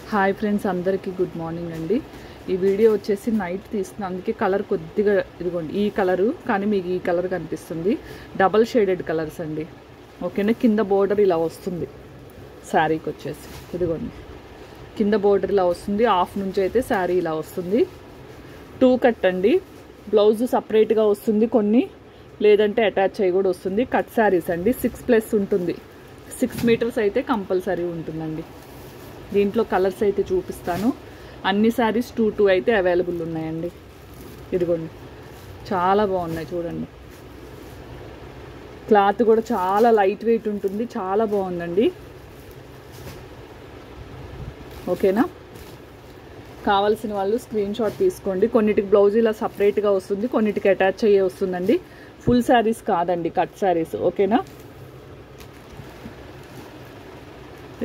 Hi friends, అందరికీ good morning అండి. ఈ వీడియో వచ్చేసి నైట్ తీస్తున్నాను, అందుకే కలర్ కొద్దిగా ఇదిగోండి ఈ కలరు, కానీ మీకు ఈ కలర్ కనిపిస్తుంది. డబల్ షేడెడ్ కలర్స్ అండి. ఓకేనా, కింద బోర్డర్ ఇలా వస్తుంది శారీకి వచ్చేసి, ఇదిగోండి కింద బోర్డర్ ఇలా వస్తుంది. హాఫ్ నుంచి అయితే శారీ ఇలా వస్తుంది. 2 కట్ అండి. బ్లౌజ్ సపరేట్గా వస్తుంది కొన్ని, లేదంటే అటాచ్ అయ్యి కూడా వస్తుంది. కట్ శారీస్ అండి. 6+ ఉంటుంది. 6 మీటర్స్ అయితే కంపల్సరీ ఉంటుందండి. దీంట్లో కలర్స్ అయితే చూపిస్తాను. అన్ని శారీస్ 2 అయితే అవైలబుల్ ఉన్నాయండి. ఇదిగోండి చాలా బాగున్నాయి చూడండి. క్లాత్ కూడా చాలా లైట్ వెయిట్ ఉంటుంది, చాలా బాగుందండి. ఓకేనా, కావాల్సిన వాళ్ళు స్క్రీన్ షాట్ తీసుకోండి. కొన్నిటికి బ్లౌజ్ ఇలా సపరేట్గా వస్తుంది, కొన్నిటికి అటాచ్ అయ్యే వస్తుందండి. ఫుల్ శారీస్ కాదండి, కట్ శారీస్. ఓకేనా,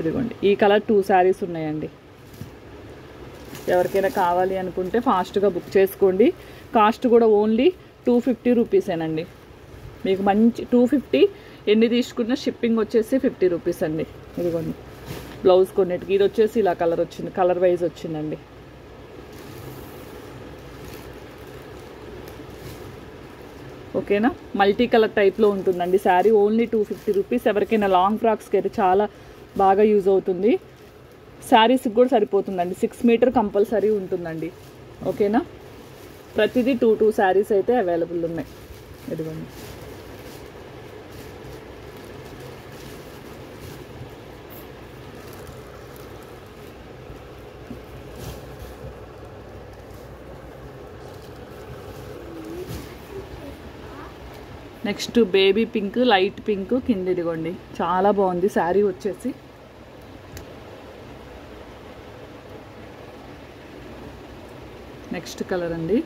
ఇదిగోండి ఈ కలర్ 2 శారీస్ ఉన్నాయండి. ఎవరికైనా కావాలి అనుకుంటే ఫాస్ట్గా బుక్ చేసుకోండి. కాస్ట్ కూడా ఓన్లీ 250 రూపీసేనండి. మీకు మంచి 250, ఎన్ని తీసుకున్నా షిప్పింగ్ వచ్చేసి 50 రూపీస్ అండి. ఇదిగోండి బ్లౌజ్ కొన్నిటికి ఇది వచ్చేసి ఇలా కలర్ వచ్చింది, కలర్ వైజ్ వచ్చిందండి. ఓకేనా, మల్టీ కలర్ టైప్లో ఉంటుందండి శారీ. Only 250 rupees. ఎవరికైనా లాంగ్ ఫ్రాక్స్కి అయితే చాలా బాగా యూజ్ అవుతుంది. శారీస్కి కూడా సరిపోతుందండి. 6 మీటర్ కంపల్సరీ ఉంటుందండి. ఓకేనా, ప్రతిదీ 2 శారీస్ అయితే అవైలబుల్ ఉన్నాయి. ఇదిగోండి next baby pink, light pink కింద. ఇదిగోండి చాలా బాగుంది శారీ వచ్చేసి. నెక్స్ట్ కలర్ అండి.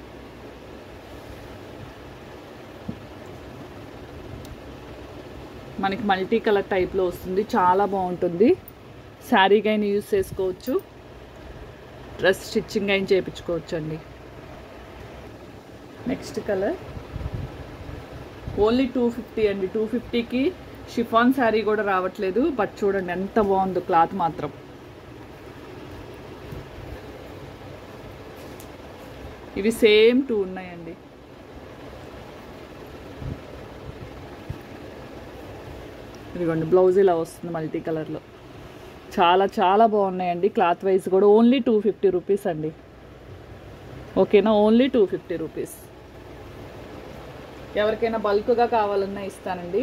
మనకి మల్టీ కలర్ టైప్లో వస్తుంది, చాలా బాగుంటుంది. శారీగా అయినా యూజ్ చేసుకోవచ్చు, డ్రెస్ స్టిచ్చింగ్ అయినా చేయించుకోవచ్చు అండి. నెక్స్ట్ కలర్ ఓన్లీ 250 అండి. 250కి షిఫాన్ శారీ కూడా రావట్లేదు. బట్ చూడండి ఎంత బాగుందో క్లాత్ మాత్రం. ఇవి సేమ్ 2 ఉన్నాయండి. ఇదిగోండి బ్లౌజ్ ఇలా వస్తుంది మల్టీ కలర్లో. చాలా చాలా బాగున్నాయండి. క్లాత్ వైజ్ కూడా ఓన్లీ 250 రూపీస్ అండి. ఓకేనా, ఓన్లీ 250 రూపీస్. ఎవరికైనా బల్క్గా కావాలన్నా ఇస్తానండి.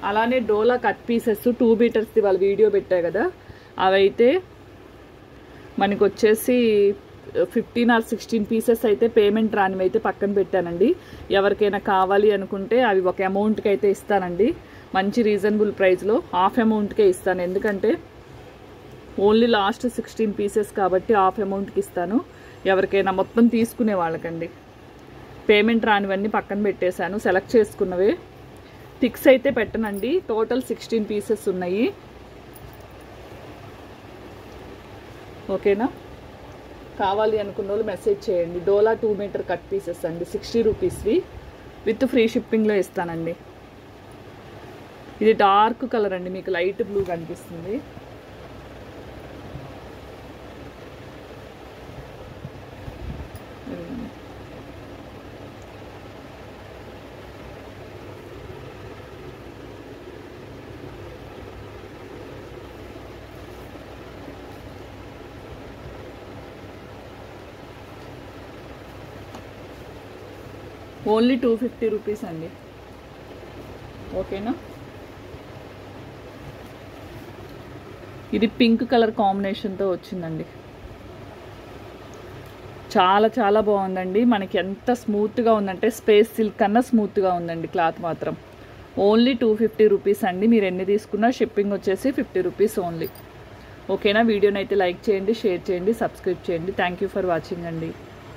అలానే డోలా కట్ పీసెస్ 2 మీటర్స్ది వాళ్ళు వీడియో పెట్టాయి కదా, అవైతే మనకు వచ్చేసి 15 or 16 పీసెస్ అయితే పేమెంట్ రానివి అయితే పక్కన పెట్టానండి. ఎవరికైనా కావాలి అనుకుంటే అవి ఒక అమౌంట్కి అయితే ఇస్తానండి. మంచి రీజనబుల్ ప్రైస్లో హాఫ్ అమౌంట్కే ఇస్తాను. ఎందుకంటే ఓన్లీ లాస్ట్ 16 పీసెస్ కాబట్టి హాఫ్ అమౌంట్కి ఇస్తాను. ఎవరికైనా మొత్తం తీసుకునే వాళ్ళకండి. పేమెంట్ రానివన్నీ పక్కన పెట్టేశాను, సెలెక్ట్ చేసుకున్నవే. పిక్స్ అయితే పెట్టనండి. టోటల్ 16 పీసెస్ ఉన్నాయి. ఓకేనా, కావాలి అనుకున్న వాళ్ళు మెసేజ్ చేయండి. డోలా 2 మీటర్ కట్ పీసెస్ అండి, 60 రూపీస్వి విత్ ఫ్రీ షిప్పింగ్లో ఇస్తానండి. ఇది డార్క్ కలర్ అండి, మీకు లైట్ బ్లూ కనిపిస్తుంది. ఓన్లీ 250 రూపీస్ అండి. ఓకేనా, ఇది పింక్ కలర్ కాంబినేషన్తో వచ్చిందండి. చాలా చాలా బాగుందండి. మనకి ఎంత స్మూత్గా ఉందంటే స్పేస్ సిల్క్ కన్నా స్మూత్గా ఉందండి క్లాత్ మాత్రం. ఓన్లీ 250 రూపీస్ అండి. మీరు ఎన్ని తీసుకున్నా షిప్పింగ్ వచ్చేసి 50 రూపీస్ ఓన్లీ. ఓకేనా, వీడియోని అయితే లైక్ చేయండి, షేర్ చేయండి, సబ్స్క్రైబ్ చేయండి. థ్యాంక్ యూ ఫర్ వాచింగ్ అండి.